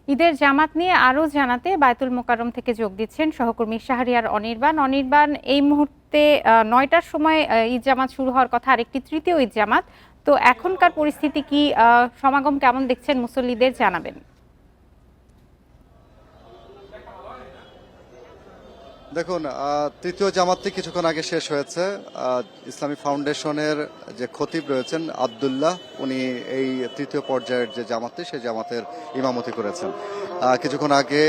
ঈদের জামাত নিয়ে আরও জানাতে বায়তুল মোকাররম থেকে যোগ দিচ্ছেন সহকর্মী শাহরিয়ার অনির্বাণ। অনির্বাণ, এই মুহূর্তে ৯টার সময় ঈদ জামাত শুরু হওয়ার কথা, আরেকটি তৃতীয় ঈদ জামাত। তো এখনকার পরিস্থিতি কি, সমাগম কেমন দেখছেন মুসল্লিদের, জানাবেন। দেখুন, তৃতীয় জামাতটি কিছুক্ষণ আগে শেষ হয়েছে। ইসলামী ফাউন্ডেশনের যে খতিব রয়েছেন আব্দুল্লাহ, উনি এই তৃতীয় পর্যায়ের যে জামাতটি সেই জামাতের ইমামতি করেছেন। কিছুক্ষণ আগে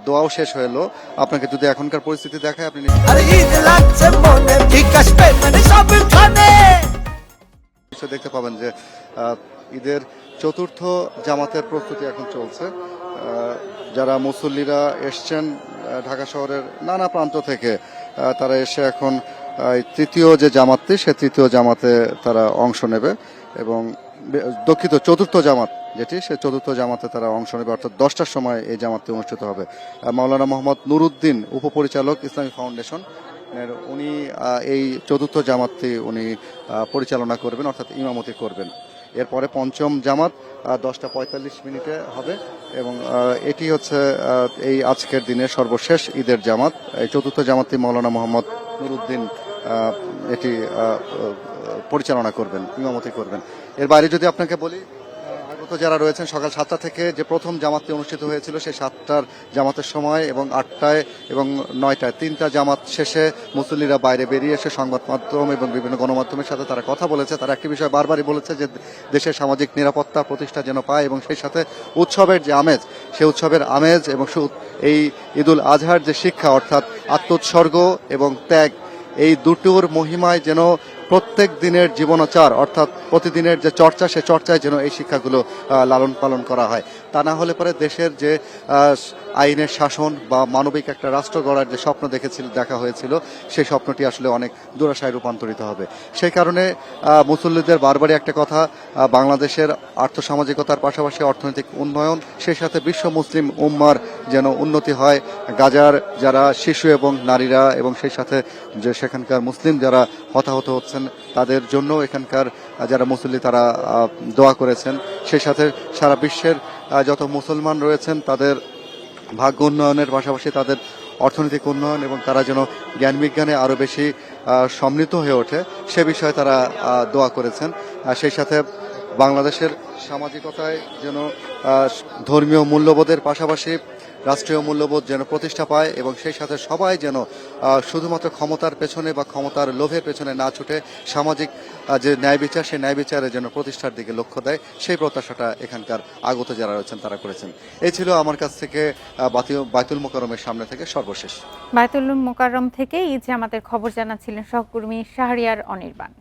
দোয়াও শেষ হলো। আপনাকে যদি এখনকার পরিস্থিতি দেখায়, আপনি নিশ্চয় দেখতে পাবেন যে ঈদের চতুর্থ জামাতের প্রস্তুতি এখন চলছে। যারা মুসল্লিরা এসছেন ঢাকা শহরের নানা প্রান্ত থেকে, তারা এসে এখন তৃতীয় যে জামাতটি সে তৃতীয় জামাতে তারা অংশ নেবে এবং দুঃখিত চতুর্থ জামাত যেটি সে চতুর্থ জামাতে তারা অংশ নেবে, অর্থাৎ 10টার সময় এই জামাতটি অনুষ্ঠিত হবে। মাওলানা মোহাম্মদ নুরুদ্দিন, উপপরিচালক ইসলামী ফাউন্ডেশন, উনি এই চতুর্থ জামাতটি উনি পরিচালনা করবেন, অর্থাৎ ইমামতি করবেন। এরপরে পঞ্চম জামাত 10টা 45 হবে এবং এটি হচ্ছে এই আজকের দিনের সর্বশেষ ঈদের জামাত। এই চতুর্থ জামাতটি মাওলানা মোহাম্মদ নুরুদ্দিন এটি পরিচালনা করবেন, ইমামতি করবেন। এর বাইরে যদি আপনাকে বলি, আগত যারা রয়েছেন সকাল 7টা থেকে যে প্রথম জামাতটি অনুষ্ঠিত হয়েছিল সেই 7টার জামাতের সময় এবং 8টায় এবং 9টায় 3টা জামাত শেষে মুসল্লিরা বাইরে বেরিয়ে এসে সংবাদ মাধ্যম এবং বিভিন্ন গণমাধ্যমের সাথে তারা কথা বলেছে। তারা একটি বিষয় বারবারই বলেছে যে দেশের সামাজিক নিরাপত্তা প্রতিষ্ঠা যেন পায় এবং সেই সাথে উৎসবের যে আমেজ, সেই উৎসবের আমেজ এবং এই ঈদুল আজহার যে শিক্ষা, অর্থাৎ আত্মোৎসর্গ এবং ত্যাগ, এই দুটোর মহিমায় যেন প্রত্যেক দিনের জীবনাচার, অর্থাৎ প্রতিদিনের যে চর্চা, সে চর্চায় যেন এই শিক্ষাগুলো লালন পালন করা হয়। তা না হলে পরে দেশের যে আইনের শাসন বা মানবিক একটা রাষ্ট্র গড়ার যে স্বপ্ন দেখা হয়েছিল, সেই স্বপ্নটি আসলে অনেক দুরাশায় রূপান্তরিত হবে। সেই কারণে মুসল্লিদের বারবারই একটা কথা, বাংলাদেশের আর্থসামাজিকতার পাশাপাশি অর্থনৈতিক উন্নয়ন, সেই সাথে বিশ্ব মুসলিম উম্মার যেন উন্নতি হয়। গাজার যারা শিশু এবং নারীরা এবং সেই সাথে যে সেখানকার মুসলিম যারা হতাহত হচ্ছেন তাদের জন্য এখানকার যারা মুসল্লি তারা দোয়া করেছেন। সেই সাথে সারা বিশ্বের যত মুসলমান রয়েছেন তাদের ভাগ্য উন্নয়নের পাশাপাশি তাদের অর্থনৈতিক উন্নয়ন এবং তারা যেন জ্ঞান বিজ্ঞানে আরও বেশি সমৃদ্ধ হয়ে ওঠে, সে বিষয়ে তারা দোয়া করেছেন। সেই সাথে বাংলাদেশের সামাজিকতায় যেন ধর্মীয় মূল্যবোধের পাশাপাশি রাষ্ট্রীয় মূল্যবোধ যেন প্রতিষ্ঠা পায় এবং সেই সাথে সবাই যেন শুধুমাত্র ক্ষমতার পেছনে বা ক্ষমতার লোভের পেছনে না ছুটে সামাজিক যে ন্যায় বিচার, সেই ন্যায় বিচারের যেন প্রতিষ্ঠার দিকে লক্ষ্য দেয়, সেই প্রত্যাশাটা এখানকার আগত যারা রয়েছেন তারা করেছেন। এই ছিল আমার কাছ থেকে বায়তুল মোকাররমের সামনে থেকে সর্বশেষ। বায়তুল মোকাররম থেকে ঈদ জামাতের খবর জানাচ্ছিলেন সহকর্মী শাহরিয়ার অনির্বাণ।